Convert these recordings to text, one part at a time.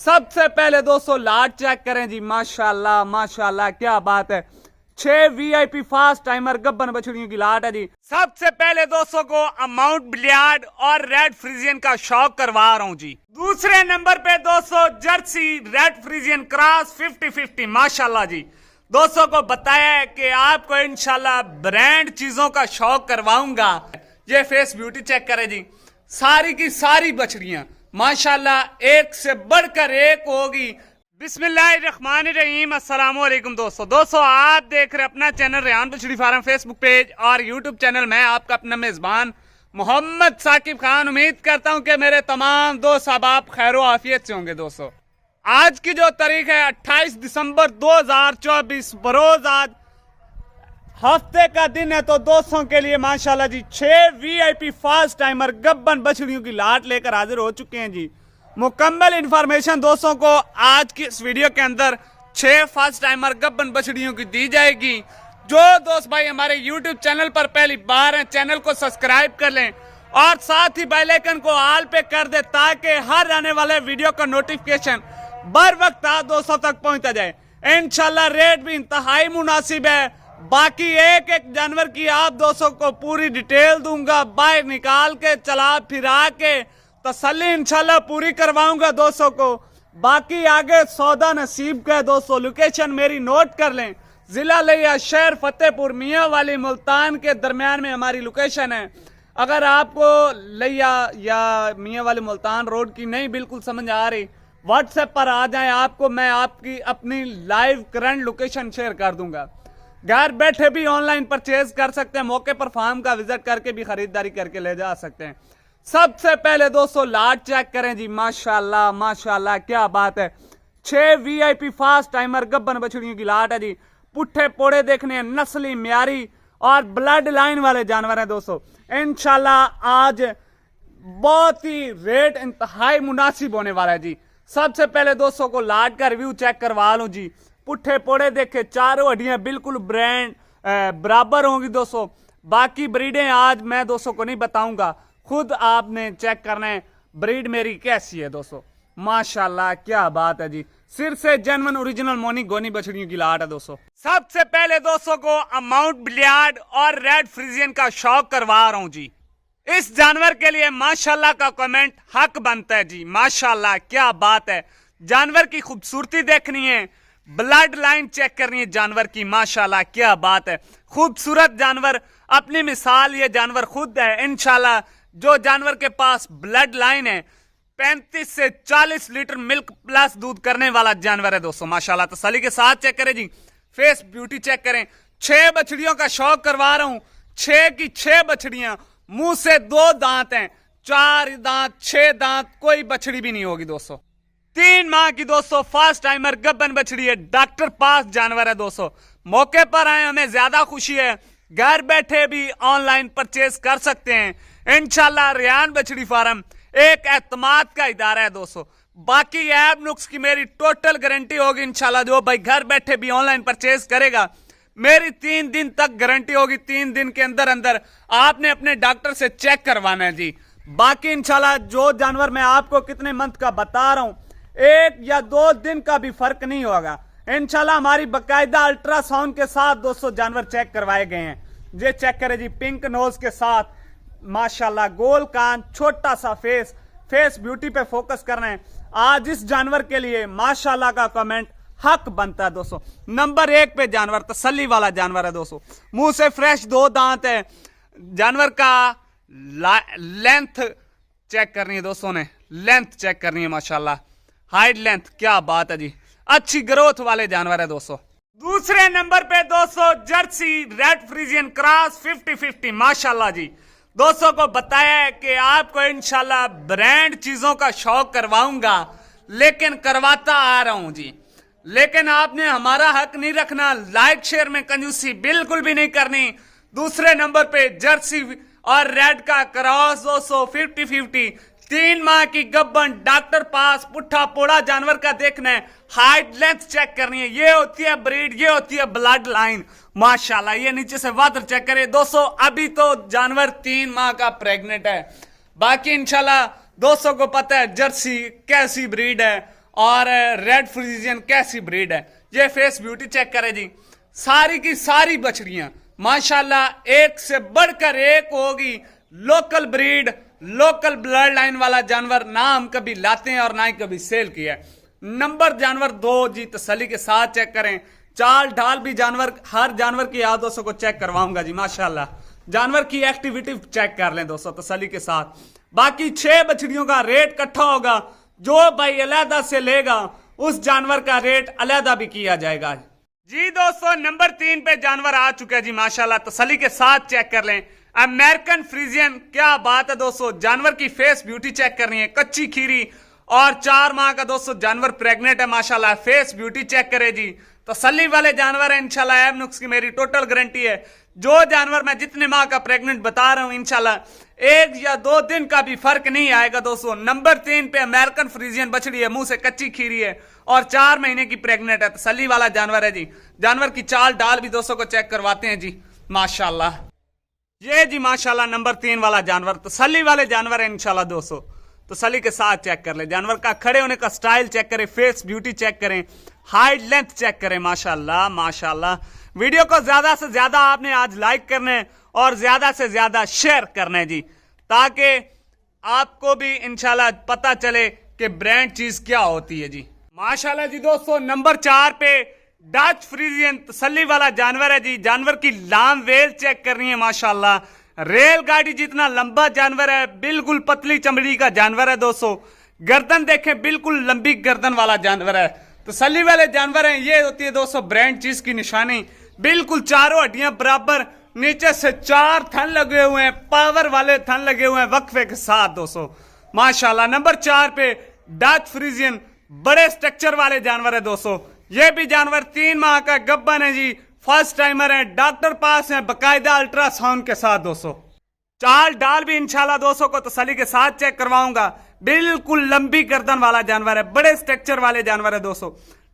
सबसे पहले दोस्तों लाट चेक करें जी, माशाल्लाह माशाल्लाह क्या बात है। 6 वीआईपी फास्ट टाइमर गब्बन बछड़ियों की लाट है जी। सबसे पहले दोस्तों को अमाउंट ब्लियार्ड और रेड फ्रीजियन का शौक करवा रहा हूं जी। दूसरे नंबर पे दोस्तों जर्सी रेड फ्रीजियन क्रॉस 50-50 माशाल्लाह जी। दोस्तों को बताया है कि आपको इंशाल्लाह ब्रांड चीजों का शौक करवाऊंगा। ये फेस ब्यूटी चेक करें जी, सारी की सारी बछड़ियां माशाल्लाह एक से बढ़कर एक होगी। बिस्मिल्लाहिर्रहमानिर्रहीम, अस्सलाम वालेकुम दोस्तों आप देख रहे अपना चैनल रेहान बछड़ी फार्म फेसबुक पेज और यूट्यूब चैनल। मैं आपका अपना मेजबान मोहम्मद साकिब खान। उम्मीद करता हूं कि मेरे तमाम दोस्त आप खैर आफियत से होंगे। दोस्तों आज की जो तारीख है 28 दिसंबर 2024 बरोज आज हफ्ते का दिन है। तो दोस्तों के लिए माशाल्लाह जी 6 वीआईपी फास्ट टाइमर गब्बन बछड़ियों की लाट लेकर हाजिर हो चुके हैं जी। मुकम्मल इंफॉर्मेशन दोस्तों को आज की इस वीडियो के अंदर 6 फास्ट टाइमर गब्बन बछड़ियों की दी जाएगी। जो दोस्त भाई हमारे यूट्यूब चैनल पर पहली बार हैं, चैनल को सब्सक्राइब कर लें और साथ ही बेल आइकन को ऑल पे कर दे ताकि हर आने वाले वीडियो का नोटिफिकेशन बर वक्त आप दोस्तों तक पहुंचा जाए। इंशाल्लाह रेट भी इंतहाई मुनासिब है। बाकी एक एक जानवर की आप दोस्तों को पूरी डिटेल दूंगा, बाहर निकाल के चला फिरा के तसल्ली इंशाल्लाह पूरी करवाऊंगा दोस्तों को। बाकी आगे सौदा नसीब का है दोस्तों। लोकेशन मेरी नोट कर लें, जिला लिया शहर फतेहपुर मियाँ वाली मुल्तान के दरमियान में हमारी लोकेशन है। अगर आपको लिया या मियाँ वाली मुल्तान रोड की नहीं बिल्कुल समझ आ रही, व्हाट्सएप पर आ जाएं, आपको मैं आपकी अपनी लाइव करंट लोकेशन शेयर कर दूंगा। घर बैठे भी ऑनलाइन परचेज कर सकते हैं, मौके पर फार्म का विजिट करके भी खरीदारी करके ले जा सकते हैं। सबसे पहले दोस्तों लाट चेक करें जी, माशाल्लाह माशाल्लाह क्या बात है। 6 वीआईपी फास्ट टाइमर गब्बन बछड़ियों की लाट है जी। पुट्ठे पोड़े देखने, नस्ली म्यारी और ब्लड लाइन वाले जानवर हैं दोस्तों। इंशाल्लाह आज बहुत ही रेट इंतहाई मुनासिब होने वाला है जी। सबसे पहले दोस्तों को लाट का रिव्यू चेक करवा लूं जी। पुट्ठे पोड़े देखे, चारों हड्डियां बिल्कुल ब्रांड बराबर होंगी दोस्तों। बाकी ब्रीडें आज मैं दोस्तों को नहीं बताऊंगा, खुद आपने चेक करना है ब्रीड मेरी कैसी है दोस्तों। माशाल्लाह क्या बात है जी। सिर से जेन्युइन ओरिजिनल मोनी गोनी बछड़ियों की लाट है दोस्तों। सबसे पहले दोस्तों को अमाउंट ब्लियार्ड और रेड फ्रीजियन का शौक करवा रहा हूं जी। इस जानवर के लिए माशाल्लाह का कमेंट हक बनता है जी। माशाल्लाह क्या बात है। जानवर की खूबसूरती देखनी है, ब्लड लाइन चेक करनी है जानवर की। माशाल्लाह क्या बात है, खूबसूरत जानवर, अपनी मिसाल ये जानवर खुद है। इंशाल्लाह जो जानवर के पास ब्लड लाइन है 35 से 40 लीटर मिल्क प्लस दूध करने वाला जानवर है दोस्तों। माशाल्लाह तसल्ली के साथ चेक करें जी, फेस ब्यूटी चेक करें। 6 बछड़ियों का शौक करवा रहा हूं। 6 की 6 बछड़ियां, मुंह से 2 दांत हैं, 4 दांत 6 दांत कोई बछड़ी भी नहीं होगी दोस्तों। 3 माह की दोस्तों फास्ट टाइमर गब्बन बछड़ी है, डॉक्टर पास जानवर है दोस्तों। मौके पर आए हमें ज्यादा खुशी है, घर बैठे भी ऑनलाइन परचेज कर सकते हैं। इंशाल्लाह रेहान बछड़ी फार्म एक एतमाद का इदारा है दोस्तों। बाकी ऐप नुक्स की मेरी टोटल गारंटी होगी इंशाल्लाह। जो भाई घर बैठे भी ऑनलाइन परचेज करेगा मेरी 3 दिन तक गारंटी होगी। 3 दिन के अंदर अंदर आपने अपने डॉक्टर से चेक करवाना है जी। बाकी इंशाल्लाह जो जानवर मैं आपको कितने मंथ का बता रहा हूं 1 या 2 दिन का भी फर्क नहीं होगा इंशाल्लाह। हमारी बकायदा अल्ट्रासाउंड के साथ दोस्तों जानवर चेक करवाए गए हैं। ये चेक करें जी, पिंक नोज के साथ माशाल्लाह, गोल कान, छोटा सा फेस, फेस ब्यूटी पे फोकस करना है। आज इस जानवर के लिए माशाल्लाह का कमेंट हक बनता है दोस्तों। नंबर 1 पे जानवर तसल्ली वाला जानवर है दोस्तों। मुंह से फ्रेश 2 दांत है। जानवर का लेंथ चेक करनी है दोस्तों ने, लेंथ चेक करनी है माशाल्लाह, हाइट लेंथ क्या बात है जी। अच्छी ग्रोथ वाले जानवर है दोस्तों। दूसरे नंबर पे दोस्तों जर्सी रेड फ्रीजियन क्रॉस 50-50 माशाल्लाह जी। दोस्तों को बताया है कि आपको इंशाल्लाह ब्रांड चीजों का शौक करवाऊंगा, लेकिन करवाता आ रहा हूं जी। लेकिन आपने हमारा हक नहीं रखना, लाइक शेयर में कंजूसी बिल्कुल भी नहीं करनी। दूसरे नंबर पे जर्सी और रेड का क्रॉस दोस्तों 50-50, 3 माह की गब्बन, डॉक्टर पास, पुट्ठा पोड़ा जानवर का देखना है, हाइट लेंथ चेक करनी है। ये होती है ब्रीड, ये होती है ब्लड लाइन माशाल्लाह। ये नीचे से वाटर चेक करें दोस्तों। अभी तो जानवर 3 माह का प्रेग्नेंट है। बाकी इंशाल्लाह दोस्तों को पता है जर्सी कैसी ब्रीड है और रेड फ्रीजियन कैसी ब्रीड है। ये फेस ब्यूटी चेक करें जी, सारी की सारी बछड़ियां माशाल्लाह एक से बढ़कर एक होगी। Local breed, local blood line वाला जानवर ना हम कभी लाते हैं और ना ही कभी सेल किया है। नंबर जानवर 2 जी, तसल्ली के साथ चेक करें। चाल ढाल भी जानवर, हर जानवर की याद दोस्तों को चेक करवाऊंगा जी माशाल्लाह। जानवर की एक्टिविटी चेक कर लें दोस्तों तसल्ली के साथ। बाकी 6 बछड़ियों का रेट इकट्ठा होगा, जो भाई अलहदा से लेगा उस जानवर का रेट अलहदा भी किया जाएगा जी दोस्तों। नंबर 3 पे जानवर आ चुका है जी माशाल्लाह, तसल्ली के साथ चेक कर लें। अमेरिकन फ्रीजियन, क्या बात है दोस्तों। जानवर की फेस ब्यूटी चेक करनी है, कच्ची खीरी और 4 माह का दोस्तों जानवर प्रेग्नेंट है माशाल्लाह। फेस ब्यूटी चेक करे जी, तसल्ली वाले जानवर है इंशाल्लाह। ऐब नुक्स की मेरी टोटल गारंटी है। जो जानवर मैं जितने माह का प्रेग्नेंट बता रहा हूं इंशाल्लाह 1 या 2 दिन का भी फर्क नहीं आएगा दोस्तों। नंबर 3 पे अमेरिकन फ्रीजियन बछड़ी है, मुंह से कच्ची खीरी है और 4 महीने की प्रेग्नेंट है, तसल्ली वाला जानवर है जी। जानवर की चाल डाल भी दोस्तों को चेक करवाते हैं जी माशाल्लाह। ये जी माशाल्लाह नंबर 3 वाला जानवर तसल्ली वाले जानवर है इंशाल्लाह दोस्तों। तसल्ली के साथ चेक कर ले। जानवर का खड़े होने का स्टाइल चेक करें, फेस ब्यूटी चेक करें, हाइट लेंथ चेक करें माशाल्लाह माशाल्लाह। वीडियो को ज्यादा से ज्यादा आपने आज लाइक करना है और ज्यादा से ज्यादा शेयर करना है जी, ताकि आपको भी इंशाल्लाह पता चले कि ब्रांड चीज क्या होती है जी माशाल्लाह जी दोस्तों। नंबर 4 पे डच फ्रीजियन तसल्ली वाला जानवर है जी। जानवर की लाम वेल चेक करनी है माशाल्लाह। रेलगाड़ी जितना लंबा जानवर है, बिल्कुल पतली चमड़ी का जानवर है दोस्तों। गर्दन देखें, बिल्कुल लंबी गर्दन वाला जानवर है, तसल्ली वाले जानवर हैं। ये होती है दोस्तों ब्रांड चीज की निशानी। बिल्कुल चारों हड्डियां बराबर, नीचे से 4 थन लगे हुए हैं, पावर वाले थन लगे हुए हैं वक्फे के साथ दोस्तों माशाल्लाह। नंबर 4 पे डच फ्रीजियन, बड़े स्ट्रक्चर वाले जानवर है दोस्तों। ये भी जानवर 3 माह का गब्बन है जी, फर्स्ट टाइमर है, डॉक्टर पास है, बकायदा अल्ट्रासाउंड के साथ दोस्तों। चाल डाल भी इंशाल्लाह दोस्तों को तसल्ली के साथ चेक करवाऊंगा। बिल्कुल लंबी गर्दन वाला जानवर है, बड़े स्ट्रक्चर वाले जानवर है दोस्तों।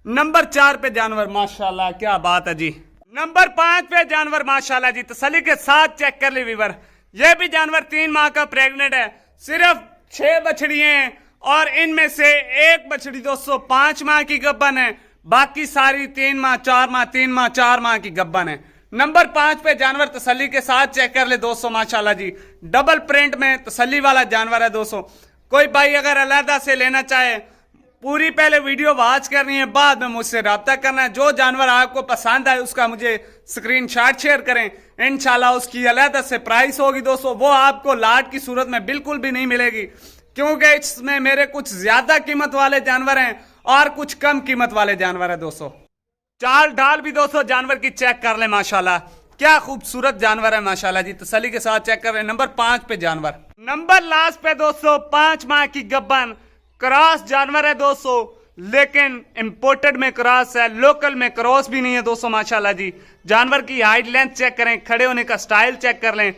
नंबर 4 पे जानवर माशाल्लाह, क्या बात है जी। नंबर 5 पे जानवर माशाल्लाह जी, तसल्ली के साथ चेक कर ली वीवर। ये भी जानवर 3 माह का प्रेग्नेंट है, सिर्फ 6 बछड़ियां हैं और इनमें से एक बछड़ी दोस्तों 5 माह की गब्बन है, बाकी सारी 3 माह 4 माह 3 माह 4 माह की गब्बन है। नंबर 5 पे जानवर तसल्ली के साथ चेक कर ले दोस्तों माशाल्लाह जी। डबल प्रिंट में तसल्ली वाला जानवर है दोस्तों। कोई भाई अगर अलहदा से लेना चाहे, पूरी पहले वीडियो वॉच करनी है, बाद में मुझसे रब्ता करना है। जो जानवर आपको पसंद आए उसका मुझे स्क्रीनशॉट शेयर करें, इंशाल्लाह उसकी अलहदा से प्राइस होगी दोस्तों। वो आपको लाट की सूरत में बिल्कुल भी नहीं मिलेगी, क्योंकि इसमें मेरे कुछ ज्यादा कीमत वाले जानवर हैं और कुछ कम कीमत वाले जानवर है दोस्तों। चाल ढाल भी दोस्तों जानवर की चेक कर ले माशाल्लाह, क्या खूबसूरत जानवर है माशाल्लाह जी। तसल्ली के साथ चेक कर रहे। नंबर 5 पे जानवर, नंबर लास्ट पे दोस्तों 5 माह की गब्बन क्रॉस जानवर है दोस्तों, लेकिन इंपोर्टेड में क्रॉस है, लोकल में क्रॉस भी नहीं है दोस्तों माशाल्लाह जी। जानवर की हाइट लेंथ चेक करें, खड़े होने का स्टाइल चेक कर लें।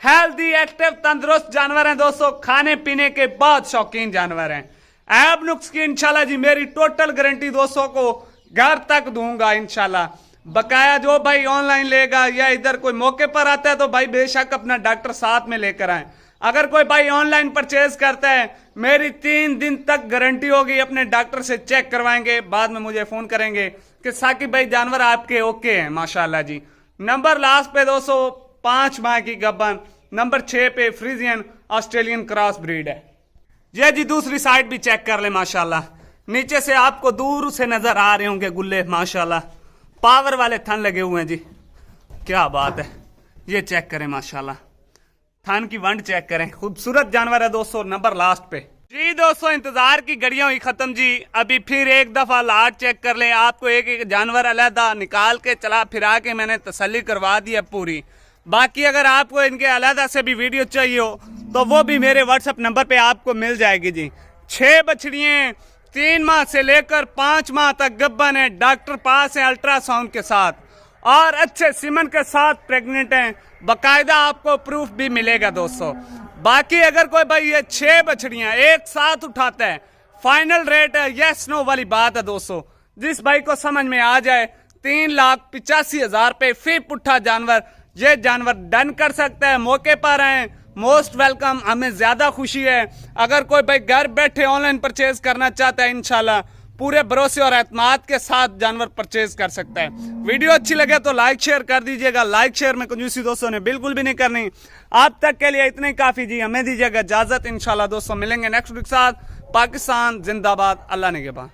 हेल्दी एक्टिव तंदुरुस्त जानवर हैं दोस्तों, खाने पीने के बहुत शौकीन जानवर हैं। ऐब नुक्स की इंशाल्लाह जी मेरी टोटल गारंटी दोस्तों को घर तक दूंगा इंशाल्लाह। बकाया जो भाई ऑनलाइन लेगा या इधर कोई मौके पर आता है तो भाई बेशक अपना डॉक्टर साथ में लेकर आए। अगर कोई भाई ऑनलाइन परचेज करता है, मेरी 3 दिन तक गारंटी होगी, अपने डॉक्टर से चेक करवाएंगे, बाद में मुझे फोन करेंगे कि साकिब भाई जानवर आपके ओके हैं माशाल्लाह जी। नंबर लास्ट पे दोस्तों 5 माह की गब्बन। नंबर 6 पे फ्रीजियन ऑस्ट्रेलियन क्रॉस ब्रीड है। ये जी दूसरी साइड भी चेक कर ले माशाल्लाह। नीचे से आपको दूर से नजर आ रहे होंगे गुल्ले माशाल्लाह, पावर वाले थन लगे हुए हैं जी, क्या बात है। ये चेक करें माशाल्लाह, थन की वंड चेक करें, खूबसूरत जानवर है दोस्तों। नंबर लास्ट पे जी दोस्तों, इंतजार की घड़ियां हुई खत्म जी। अभी फिर एक दफा लाट चेक कर लें। आपको एक एक जानवर अलहदा निकाल के चला फिरा के मैंने तसल्ली करवा दी है पूरी। बाकी अगर आपको इनके अलहदा से भी वीडियो चाहिए हो तो वो भी मेरे व्हाट्सएप नंबर पे आपको मिल जाएगी जी। 6 बछड़ियां 3 माह से लेकर 5 माह तक गब्बन है, डॉक्टर पास है अल्ट्रासाउंड के साथ और अच्छे सीमन के साथ प्रेग्नेंट हैं। बकायदा आपको प्रूफ भी मिलेगा दोस्तों। बाकी अगर कोई भाई ये 6 बछड़ियां एक साथ उठाता है, फाइनल रेट है यस नो वाली बात है दोस्तों। जिस भाई को समझ में आ जाए 3,85,000 पे फी पुट्ठा जानवर, ये जानवर डन कर सकता है। मौके पर आए, मोस्ट वेलकम, हमें ज्यादा खुशी है। अगर कोई भाई घर बैठे ऑनलाइन परचेज करना चाहता है इंशाल्लाह पूरे भरोसे और एतमाद के साथ जानवर परचेज कर सकता है। वीडियो अच्छी लगे तो लाइक शेयर कर दीजिएगा। लाइक शेयर में कंजूसी दोस्तों ने बिल्कुल भी नहीं करनी। आप तक के लिए इतना ही काफी जी। हमें दीजिएगा इजाजत। इंशाल्लाह दोस्तों मिलेंगे नेक्स्ट वीक के साथ। पाकिस्तान जिंदाबाद। अल्लाह निगहबान।